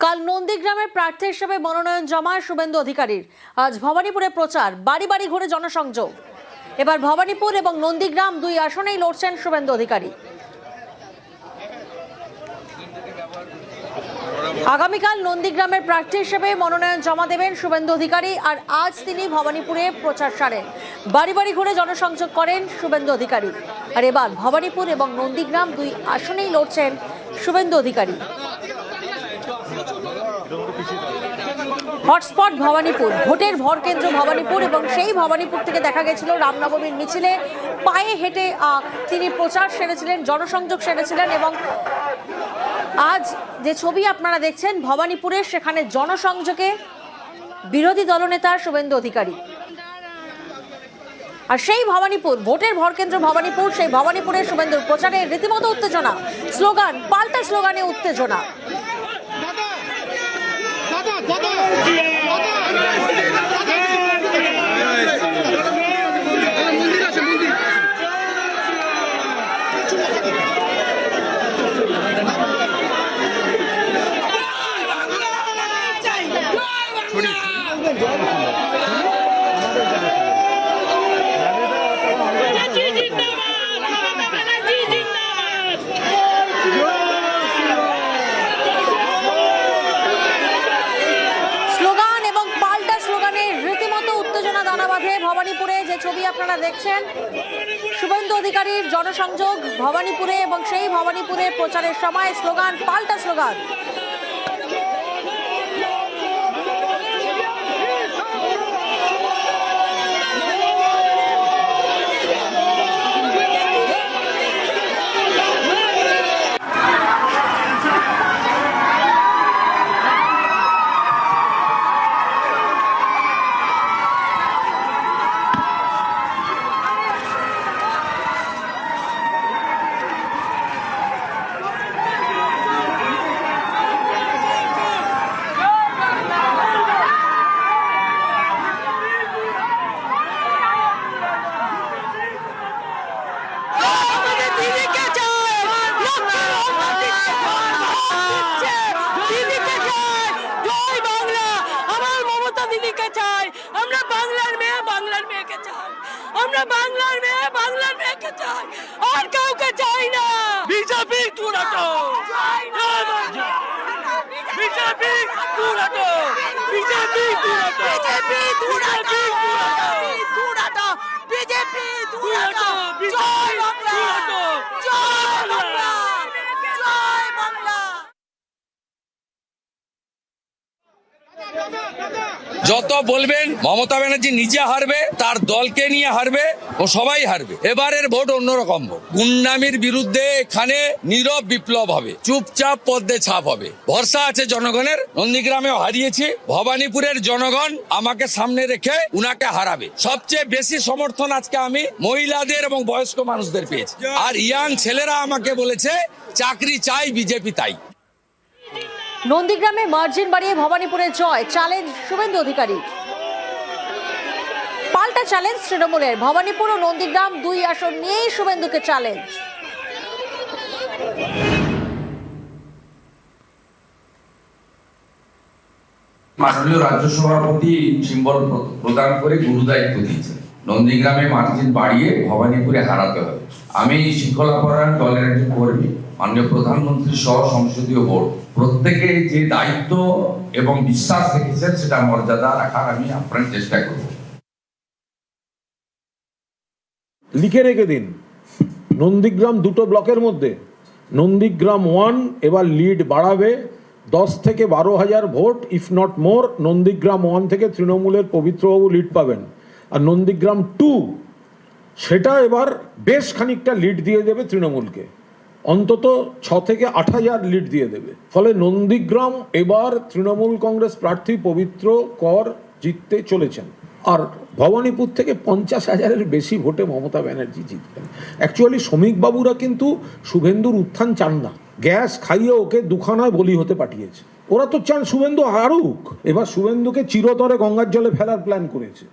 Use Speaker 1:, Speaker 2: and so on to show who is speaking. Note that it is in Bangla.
Speaker 1: কাল নন্দীগ্রামের প্রার্থী হিসেবে মনোনয়ন জমায় শুভেন্দু অধিকারীর। আজ ভবানীপুরে প্রচার, বাড়ি বাড়ি ঘুরে জনসংযোগ। এবার ভবানীপুর এবং নন্দীগ্রাম দুই আসনেই লড়ছেন শুভেন্দু অধিকারী। আগামীকাল নন্দীগ্রামের প্রার্থী হিসেবে মনোনয়ন জমা দেবেন শুভেন্দু অধিকারী, আর আজ তিনি ভবানীপুরে প্রচার সারেন, বাড়ি বাড়ি ঘুরে জনসংযোগ করেন শুভেন্দু অধিকারী। আর এবার ভবানীপুর এবং নন্দীগ্রাম দুই আসনেই লড়ছেন শুভেন্দু অধিকারী। হটস্পট ভবানীপুর, ভোটের ভর কেন্দ্র ভবানীপুর, এবং সেই ভবানীপুর থেকে দেখা গেছিল রামনবমীর মিছিলে পায়ে হেঁটে তিনি প্রচার সেরেছিলেন, জনসংযোগ সেরেছিলেন। এবং আজ যে ছবি আপনারা দেখছেন ভবানীপুরের, সেখানে জনসংযোগে বিরোধী দলনেতা শুভেন্দু অধিকারী। আর সেই ভবানীপুর, ভোটের ভরকেন্দ্র ভবানীপুর, সেই ভবানীপুরের শুভেন্দুর প্রচারে রীতিমতো উত্তেজনা, স্লোগান, পাল্টা স্লোগানে উত্তেজনা। ভবানীপুরে যে ছবি আপনারা দেখছেন, শুভেন্দু অধিকারীর জনসংযোগ ভবানীপুরে, এবং সেই ভবানীপুরে প্রচারের সময় স্লোগান, পাল্টা স্লোগান।
Speaker 2: আমরা বাংলার মেয়েকে চাই, আর কাউকে চাই না। বিজেপি তুরাটো, বিজেপি তুরাটো, বিজেপি তুরাটো, বিজেপি তুরাটো, বিজেপি তুরাটো, জয় বাংলা, জয় বাংলা, জয় বাংলা।
Speaker 3: যত বলবেন মমতা ব্যানার্জি নিজে হারবে, তার দলকে নিয়ে হারবে, ও সবাই হারবে। এবারের ভোট অন্যরকম ভোট। গুন্ডামির বিরুদ্ধে এখানে নীরব বিপ্লব হবে, চুপচাপ পদ্মে ছাপ হবে। ভরসা আছে জনগণের। নন্দীগ্রামেও হারিয়েছি, ভবানীপুরের জনগণ আমাকে সামনে রেখে উনাকে হারাবে। সবচেয়ে বেশি সমর্থন আজকে আমি মহিলাদের এবং বয়স্ক মানুষদের পেয়েছি, আর ইয়াং ছেলেরা আমাকে বলেছে চাকরি চাই, বিজেপি তাই।
Speaker 1: নন্দীগ্রামে মার্জিন বাড়িয়ে ভবানীপুরে জয়, চ্যালেঞ্জ শুভেন্দু অধিকারী। পাল্টা চ্যালেঞ্জ তৃণমূলের। ভবানীপুর ও নন্দীগ্রাম দুই আসন নিয়েই শুভেন্দুকে চ্যালেঞ্জ।
Speaker 4: মাননীয় রাজ্য সভাপতি সিম্বল প্রদান করে গুরু দায়িত্ব দিয়েছেন। নন্দীগ্রামে মার্জিন বাড়িয়ে ভবানীপুরে হারাতে হবে। আমি শৃঙ্খলাপরায়ণ দলের একজন কর্মী, মাননীয় প্রধানমন্ত্রী সহ সংসদীয় বোর্ড প্রত্যেকে যে দায়িত্ব এবং বিশ্বাস রেখেছেন, সেটা মর্যাদা রাখার আমি আপ্রাণ চেষ্টা করব।
Speaker 5: লিখে রেখে দিন, নন্দীগ্রাম দুটো ব্লকের মধ্যে নন্দীগ্রাম 1 এবার লিড বাড়াবে 10 থেকে 12,000 vote, if not more. Nandigram 1 থেকে তৃণমূলের পবিত্রবাবু লিড পাবেন, আর নন্দীগ্রাম 2 সেটা এবার বেশ খানিকটা লিড দিয়ে দেবে তৃণমূলকে, অন্তত 6 থেকে 8,000 লিড দিয়ে দেবে। ফলে নন্দীগ্রাম এবার তৃণমূল কংগ্রেস প্রার্থী পবিত্র কর জিততে চলেছেন, আর ভবানীপুর থেকে 50,000-এর বেশি ভোটে মমতা ব্যানার্জি জিতবেন। অ্যাকচুয়ালি শ্রমিকবাবুরা কিন্তু শুভেন্দুর উত্থান চান না, গ্যাস খাইয়ে ওকে দুখানায় বলি হতে পাঠিয়েছে। ওরা তো চান শুভেন্দু হারুক, এবার শুভেন্দুকে চিরতরে গঙ্গার জলে ফেলার প্ল্যান করেছে।